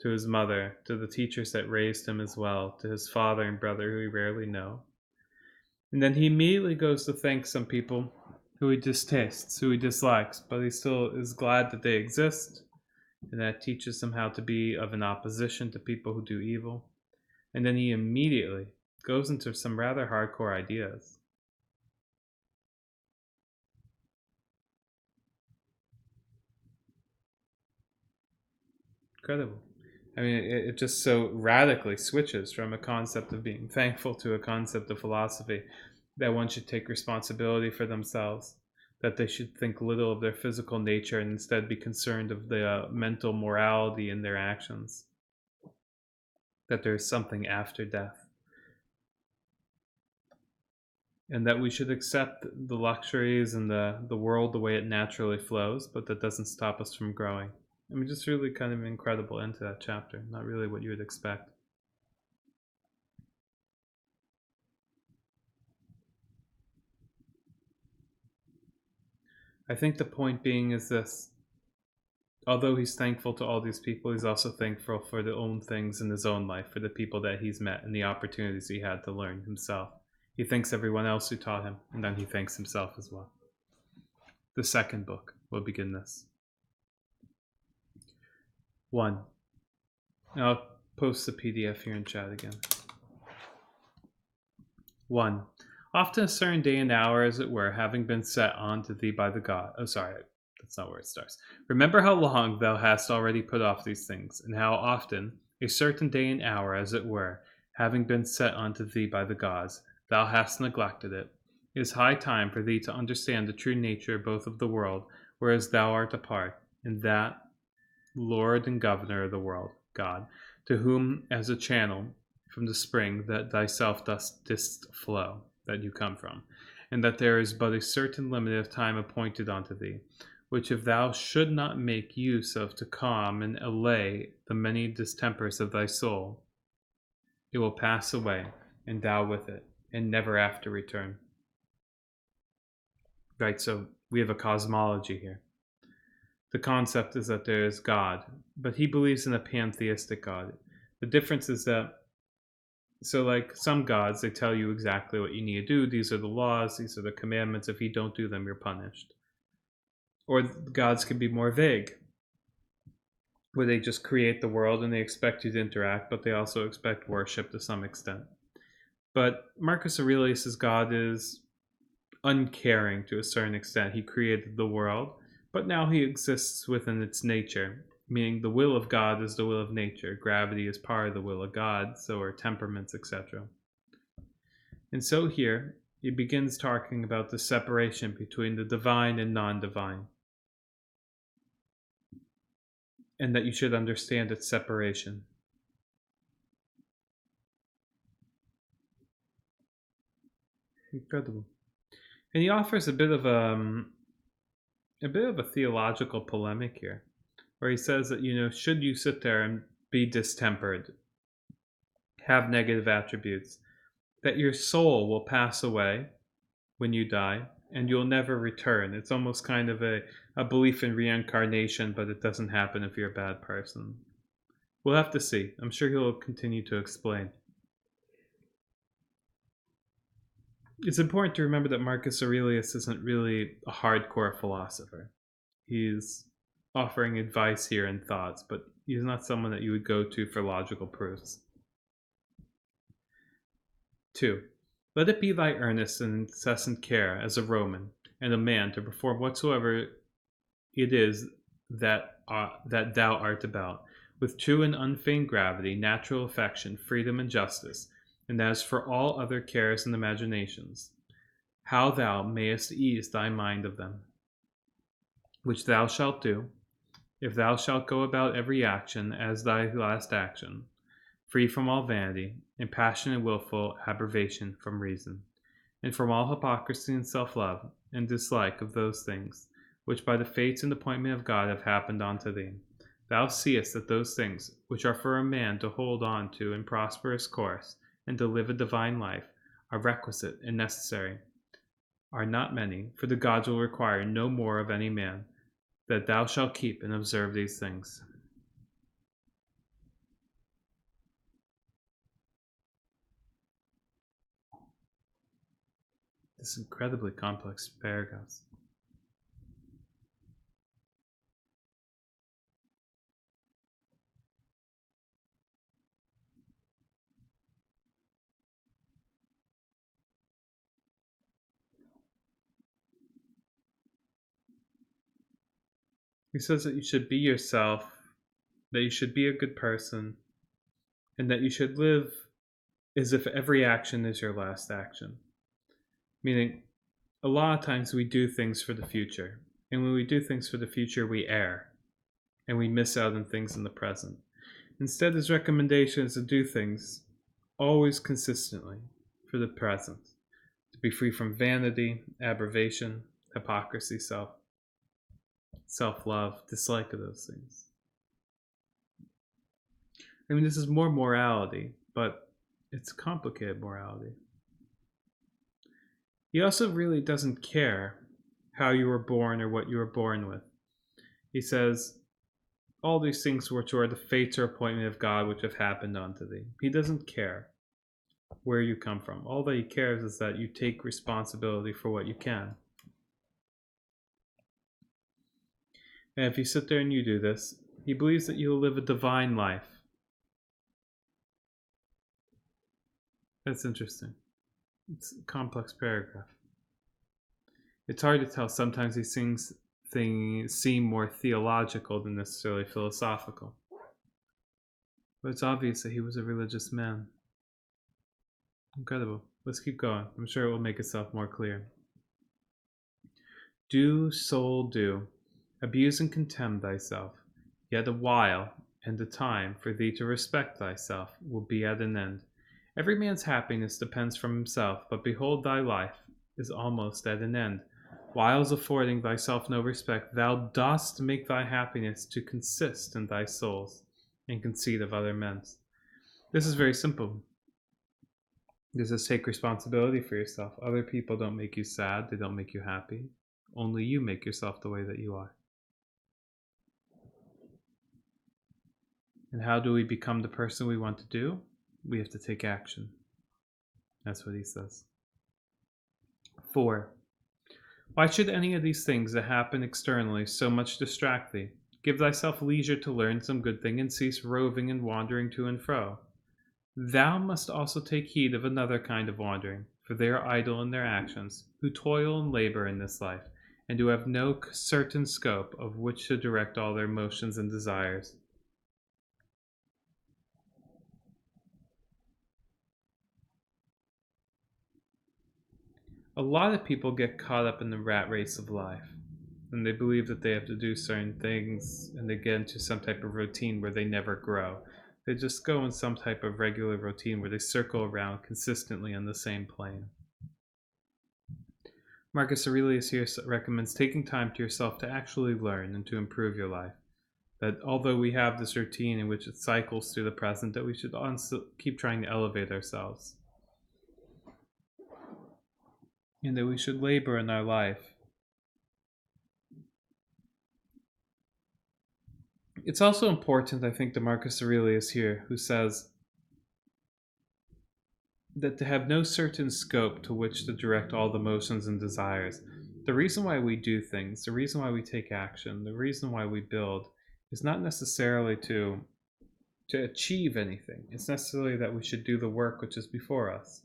to his mother, to the teachers that raised him as well, to his father and brother who we rarely know. And then he immediately goes to thank some people who he distasts, who he dislikes, but he still is glad that they exist, and that teaches him how to be of an opposition to people who do evil. And then he immediately goes into some rather hardcore ideas. Incredible. I mean, it just so radically switches from a concept of being thankful to a concept of philosophy that one should take responsibility for themselves, that they should think little of their physical nature and instead be concerned of the mental morality in their actions, that there is something after death, and that we should accept the luxuries and the world the way it naturally flows, but that doesn't stop us from growing. I mean, just really kind of incredible end to that chapter. Not really what you would expect. I think the point being is this. Although he's thankful to all these people, he's also thankful for the own things in his own life, for the people that he's met and the opportunities he had to learn himself. He thanks everyone else who taught him, and then he thanks himself as well. The second book will begin this. 1. I'll post the PDF here in chat again. 1. Often a certain day and hour, as it were, having been set on to thee by the god. Oh, sorry, that's not where it starts. Remember how long thou hast already put off these things, and how often a certain day and hour, as it were, having been set unto thee by the gods, thou hast neglected it. It is high time for thee to understand the true nature both of the world, whereas thou art a part, and that Lord and Governor of the world, God, to whom as a channel from the spring that thyself didst flow, that you come from, and that there is but a certain limit of time appointed unto thee, which if thou should not make use of to calm and allay the many distempers of thy soul, it will pass away, and thou with it, and never after return. Right, so we have a cosmology here. The concept is that there is God, but he believes in a pantheistic God. The difference is that, so like some gods, they tell you exactly what you need to do. These are the laws, these are the commandments. If you don't do them, you're punished. Or gods can be more vague, where they just create the world and they expect you to interact, but they also expect worship to some extent. But Marcus Aurelius' God is uncaring to a certain extent. He created the world, but now he exists within its nature, meaning the will of God is the will of nature. Gravity is part of the will of God, so are temperaments, etc. And so here, he begins talking about the separation between the divine and non-divine, and that you should understand its separation. Incredible. And he offers a bit of a theological polemic here, where he says that, should you sit there and be distempered, have negative attributes, that your soul will pass away when you die and you'll never return. It's almost kind of a belief in reincarnation, but it doesn't happen if you're a bad person. We'll have to see. I'm sure he'll continue to explain. It's important to remember that Marcus Aurelius isn't really a hardcore philosopher. He's offering advice here and thoughts, but he's not someone that you would go to for logical proofs. 2. Let it be thy earnest and incessant care as a Roman and a man to perform whatsoever it is that thou art about, with true and unfeigned gravity, natural affection, freedom, and justice, and as for all other cares and imaginations, how thou mayest ease thy mind of them, which thou shalt do, if thou shalt go about every action as thy last action, free from all vanity, and passion and willful aberration from reason, and from all hypocrisy and self-love, and dislike of those things, which by the fates and appointment of God have happened unto thee. Thou seest that those things, which are for a man to hold on to in prosperous course, and to live a divine life are requisite and necessary, are not many, for the gods will require no more of any man, that thou shalt keep and observe these things. This incredibly complex paragraphs. He says that you should be yourself, that you should be a good person, and that you should live as if every action is your last action. Meaning, a lot of times we do things for the future. And when we do things for the future, we err. And we miss out on things in the present. Instead, his recommendation is to do things always consistently for the present. To be free from vanity, aberration, hypocrisy, self-love, dislike of those things. I mean, this is more morality, but it's complicated morality. He also really doesn't care how you were born or what you were born with. He says, all these things which are the fates or appointment of God which have happened unto thee. He doesn't care where you come from. All that he cares is that you take responsibility for what you can. And if you sit there and you do this, he believes that you will live a divine life. That's interesting. It's a complex paragraph. It's hard to tell. Sometimes these things seem more theological than necessarily philosophical. But it's obvious that he was a religious man. Incredible. Let's keep going. I'm sure it will make itself more clear. Do, soul, do. Abuse and contemn thyself. Yet a while and a time for thee to respect thyself will be at an end. Every man's happiness depends from himself, but behold, thy life is almost at an end. Whiles affording thyself no respect, thou dost make thy happiness to consist in thy soul's, and conceit of other men's. This is very simple. This is take responsibility for yourself. Other people don't make you sad, they don't make you happy. Only you make yourself the way that you are. And how do we become the person we want to do? We have to take action. That's what he says. 4. Why should any of these things that happen externally so much distract thee? Give thyself leisure to learn some good thing and cease roving and wandering to and fro. Thou must also take heed of another kind of wandering, for they are idle in their actions, who toil and labor in this life, and who have no certain scope of which to direct all their motions and desires. A lot of people get caught up in the rat race of life, and they believe that they have to do certain things, and they get into some type of routine where they never grow. They just go in some type of regular routine where they circle around consistently on the same plane. Marcus Aurelius here recommends taking time to yourself to actually learn and to improve your life. That although we have this routine in which it cycles through the present, that we should also keep trying to elevate ourselves. And that we should labor in our life. It's also important, I think, to Marcus Aurelius here, who says that to have no certain scope to which to direct all the motions and desires. The reason why we do things, the reason why we take action, the reason why we build is not necessarily to achieve anything. It's necessarily that we should do the work which is before us.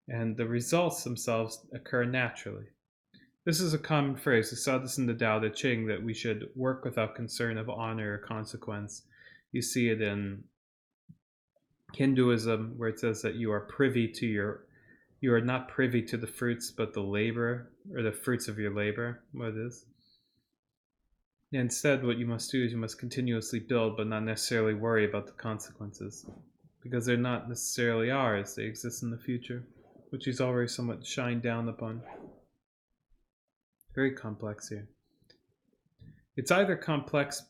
And the results themselves occur naturally. This is a common phrase. We saw this in the Tao Te Ching, that we should work without concern of honor or consequence. You see it in Hinduism, where it says that you are not privy to the fruits, but the labor, or the fruits of your labor, what it is. And instead, what you must do is you must continuously build, but not necessarily worry about the consequences, because they're not necessarily ours. They exist in the future, which he's already somewhat shined down upon. Very complex here. It's either complex.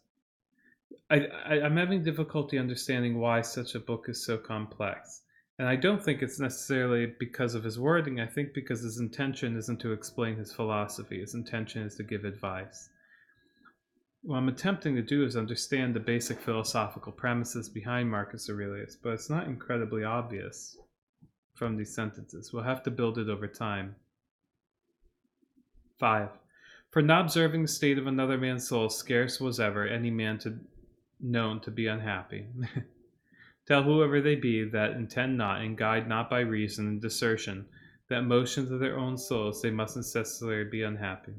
I'm having difficulty understanding why such a book is so complex. And I don't think it's necessarily because of his wording. I think because his intention isn't to explain his philosophy. His intention is to give advice. What I'm attempting to do is understand the basic philosophical premises behind Marcus Aurelius, but it's not incredibly obvious from these sentences. We'll have to build it over time. 5. For not observing the state of another man's soul, scarce was ever any man known to be unhappy. Tell whoever they be that intend not and guide not by reason and discernment that motions of their own souls, they must necessarily be unhappy.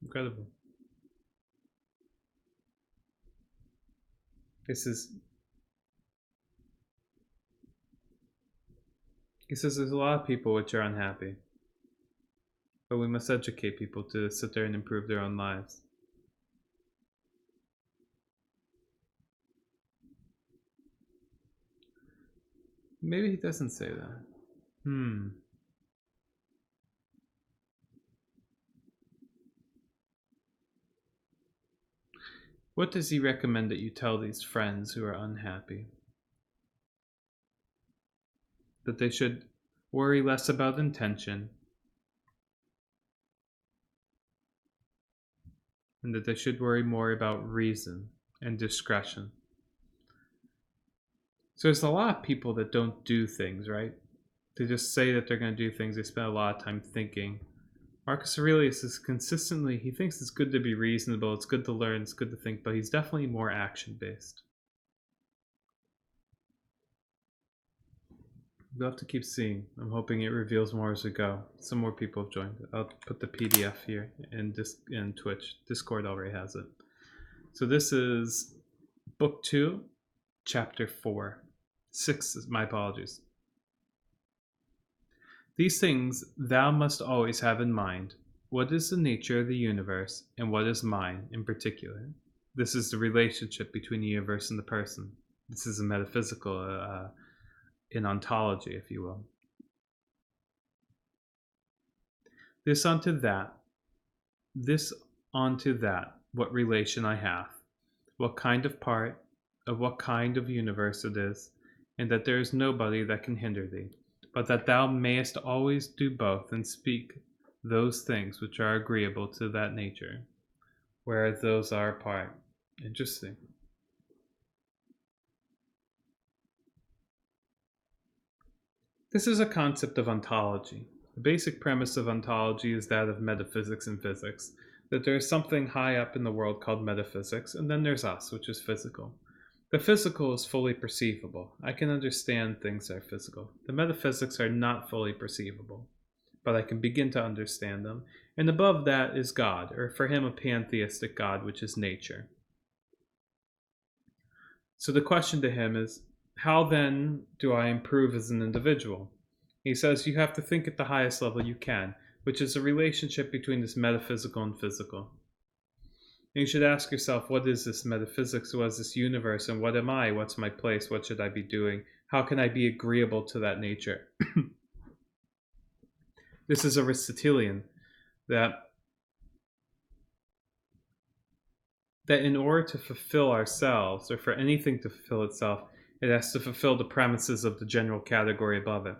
Incredible. He says there's a lot of people which are unhappy, but we must educate people to sit there and improve their own lives. Maybe he doesn't say that. What does he recommend that you tell these friends who are unhappy? That they should worry less about intention, and that they should worry more about reason and discretion. So there's a lot of people that don't do things, right? They just say that they're going to do things. They spend a lot of time thinking. Marcus Aurelius is consistently, he thinks it's good to be reasonable, it's good to learn, it's good to think, but he's definitely more action-based. We'll have to keep seeing. I'm hoping it reveals more as we go. Some more people have joined. I'll put the PDF here in Twitch. Discord already has it. So this is Book 2, Chapter 4. 6, my apologies. These things thou must always have in mind. What is the nature of the universe, and what is mine in particular? This is the relationship between the universe and the person. This is a metaphysical, in ontology, if you will. This unto that, what relation I have, what kind of part, of what kind of universe it is, and that there is nobody that can hinder thee, but that thou mayest always do both and speak those things which are agreeable to that nature, whereas those are apart. Interesting. This is a concept of ontology. The basic premise of ontology is that of metaphysics and physics, that there is something high up in the world called metaphysics, and then there's us, which is physical. The physical is fully perceivable. I can understand things that are physical. The metaphysics are not fully perceivable, but I can begin to understand them. And above that is God, or for him a pantheistic God, which is nature. So the question to him is, how then do I improve as an individual? He says you have to think at the highest level you can, which is a relationship between this metaphysical and physical. And you should ask yourself, what is this metaphysics? What is this universe? And what am I? What's my place? What should I be doing? How can I be agreeable to that nature? This is Aristotelian, that in order to fulfill ourselves, or for anything to fulfill itself, it has to fulfill the premises of the general category above it.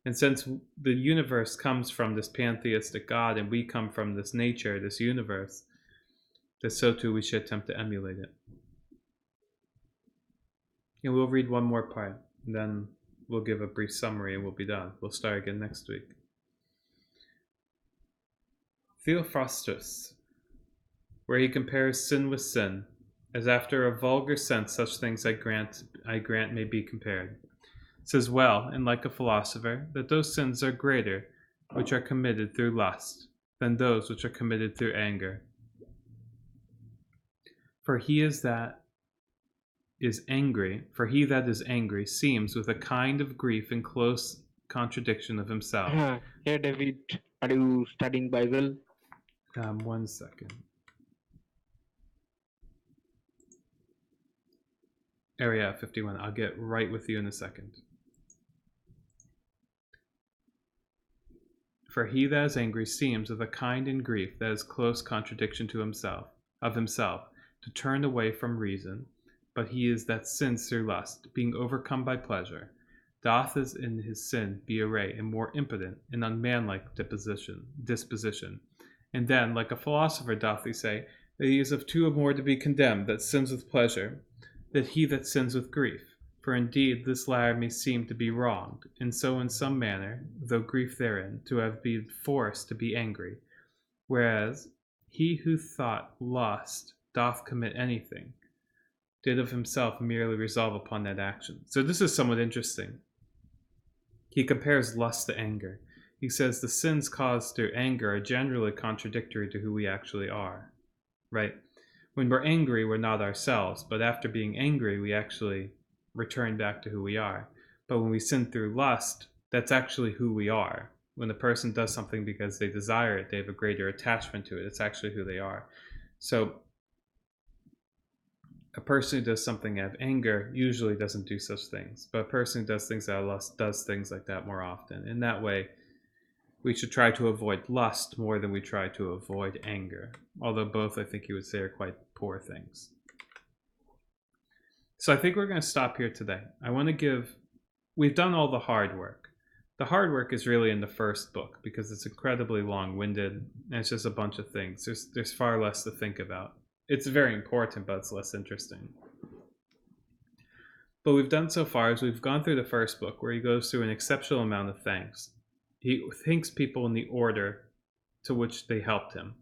And since the universe comes from this pantheistic God, and we come from this nature, this universe, that so too we should attempt to emulate it. And we'll read one more part, and then we'll give a brief summary and we'll be done. We'll start again next week. Theophrastus, where he compares sin with sin, as after a vulgar sense such things I grant may be compared, says well, and like a philosopher, that those sins are greater which are committed through lust than those which are committed through anger. For he that is angry seems with a kind of grief in close contradiction of himself. Hey David, are you studying Bible? 1 second. Area 51. I'll get right with you in a second. For he that is angry seems with a kind in grief that is close contradiction to himself, to turn away from reason, but he is that sins through lust, being overcome by pleasure, doth as in his sin be array and more impotent and unmanlike disposition. And then, like a philosopher doth he say, that he is of two or more to be condemned, that sins with pleasure, that he that sins with grief. For indeed this latter may seem to be wronged, and so in some manner, though grief therein, to have been forced to be angry. Whereas he who thought lust doth commit anything, did of himself merely resolve upon that action. So this is somewhat interesting. He compares lust to anger. He says the sins caused through anger are generally contradictory to who we actually are, right? When we're angry, we're not ourselves, but after being angry, we actually return back to who we are. But when we sin through lust, that's actually who we are. When a person does something because they desire it, they have a greater attachment to it. It's actually who they are. So a person who does something out of anger usually doesn't do such things. But a person who does things out of lust does things like that more often. In that way, we should try to avoid lust more than we try to avoid anger. Although both, I think you would say, are quite poor things. So I think we're going to stop here today. I want to give... We've done all the hard work. The hard work is really in the first book because it's incredibly long-winded and it's just a bunch of things. There's far less to think about. It's very important, but it's less interesting. But we've done so far is we've gone through the first book where he goes through an exceptional amount of thanks. He thanks people in the order to which they helped him.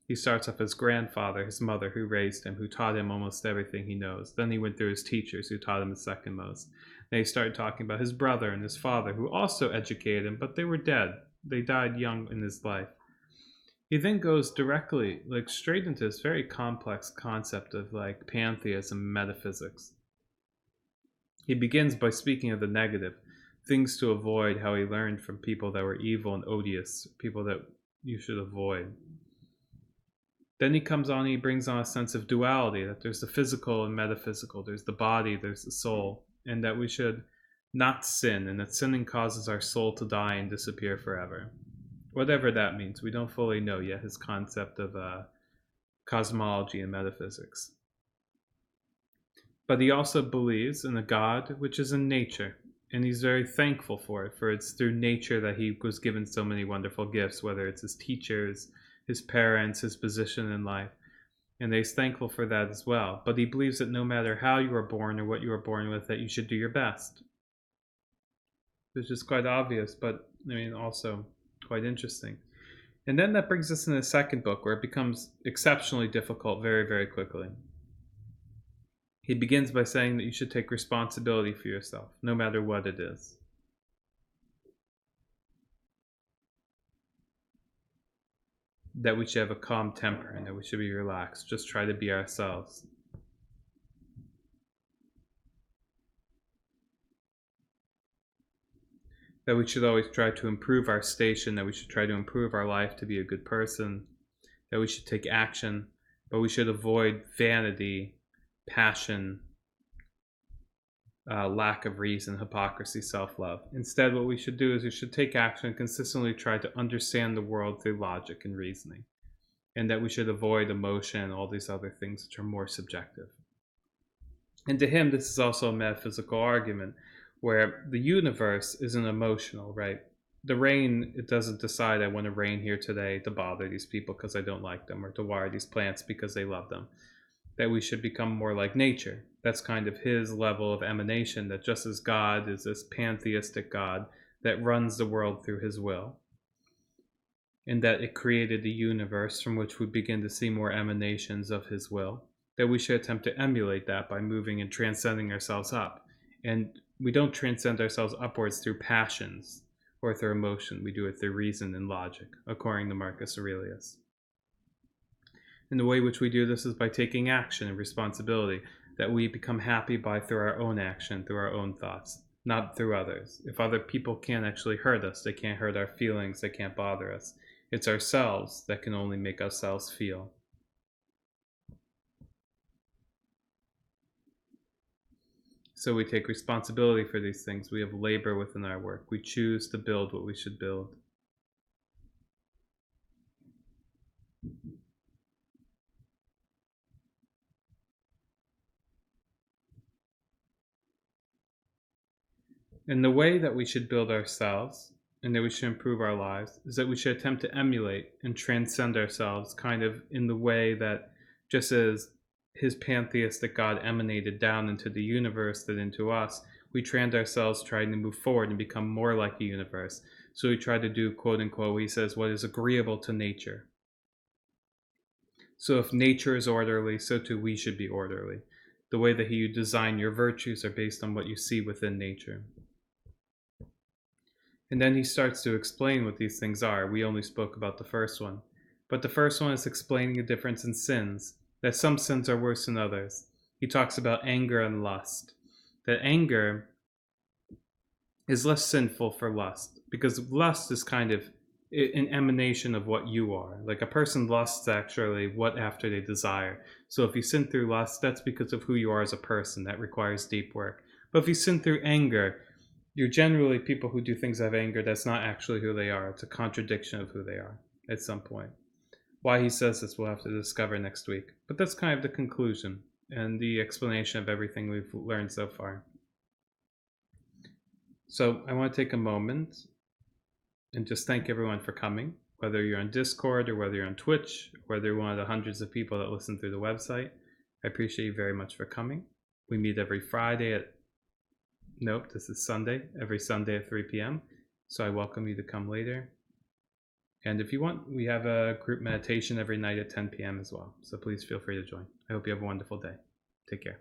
He starts off his grandfather, his mother who raised him, who taught him almost everything he knows. Then he went through his teachers who taught him the second most. Then he started talking about his brother and his father who also educated him, but they were dead. They died young in his life. He then goes directly, straight into this very complex concept of pantheism and metaphysics. He begins by speaking of the negative, things to avoid, how he learned from people that were evil and odious, people that you should avoid. Then he comes on, he brings on a sense of duality, that there's the physical and metaphysical, there's the body, there's the soul, and that we should not sin, and that sinning causes our soul to die and disappear forever. Whatever that means, we don't fully know yet his concept of cosmology and metaphysics. But he also believes in a God which is in nature, and he's very thankful for it, for it's through nature that he was given so many wonderful gifts, whether it's his teachers, his parents, his position in life, and he's thankful for that as well. But he believes that no matter how you were born or what you were born with, that you should do your best. Which is quite obvious, but also quite interesting. And then that brings us into the second book, where it becomes exceptionally difficult very, very quickly. He begins by saying that you should take responsibility for yourself, no matter what it is. That we should have a calm temper and that we should be relaxed. Just try to be ourselves. That we should always try to improve our station, that we should try to improve our life to be a good person, that we should take action, but we should avoid vanity, passion, lack of reason, hypocrisy, self-love. Instead, what we should do is we should take action and consistently try to understand the world through logic and reasoning, and that we should avoid emotion and all these other things which are more subjective. And to him, this is also a metaphysical argument, where the universe isn't emotional, right? The rain, it doesn't decide I want to rain here today to bother these people because I don't like them, or to water these plants because they love them. That we should become more like nature. That's kind of his level of emanation, that just as God is this pantheistic God that runs the world through his will, and that it created a universe from which we begin to see more emanations of his will, that we should attempt to emulate that by moving and transcending ourselves up. And we don't transcend ourselves upwards through passions or through emotion. We do it through reason and logic, according to Marcus Aurelius. And the way which we do this is by taking action and responsibility, that we become happy through our own action, through our own thoughts, not through others. If other people can't actually hurt us, they can't hurt our feelings, they can't bother us. It's ourselves that can only make ourselves feel. So we take responsibility for these things. We have labor within our work. We choose to build what we should build. And the way that we should build ourselves and that we should improve our lives is that we should attempt to emulate and transcend ourselves, kind of in the way that just as his pantheistic God emanated down into the universe, that into us, we trained ourselves trying to move forward and become more like the universe. So we try to do, quote unquote, he says, what is agreeable to nature. So if nature is orderly, so too we should be orderly. The way that you design your virtues are based on what you see within nature. And then he starts to explain what these things are. We only spoke about the first one. But the first one is explaining the difference in sins, that some sins are worse than others. He talks about anger and lust. That anger is less sinful for lust, because lust is kind of an emanation of what you are. Like a person lusts actually what after they desire. So if you sin through lust, that's because of who you are as a person. That requires deep work. But if you sin through anger, you're generally people who do things out of anger. That's not actually who they are. It's a contradiction of who they are at some point. Why he says this, we'll have to discover next week. But that's kind of the conclusion and the explanation of everything we've learned so far. So I want to take a moment and just thank everyone for coming, whether you're on Discord or whether you're on Twitch, or whether you're one of the hundreds of people that listen through the website. I appreciate you very much for coming. We meet every Friday at, nope, this is Sunday, every Sunday at 3 p.m. So I welcome you to come later. And if you want, we have a group meditation every night at 10 p.m. as well. So please feel free to join. I hope you have a wonderful day. Take care.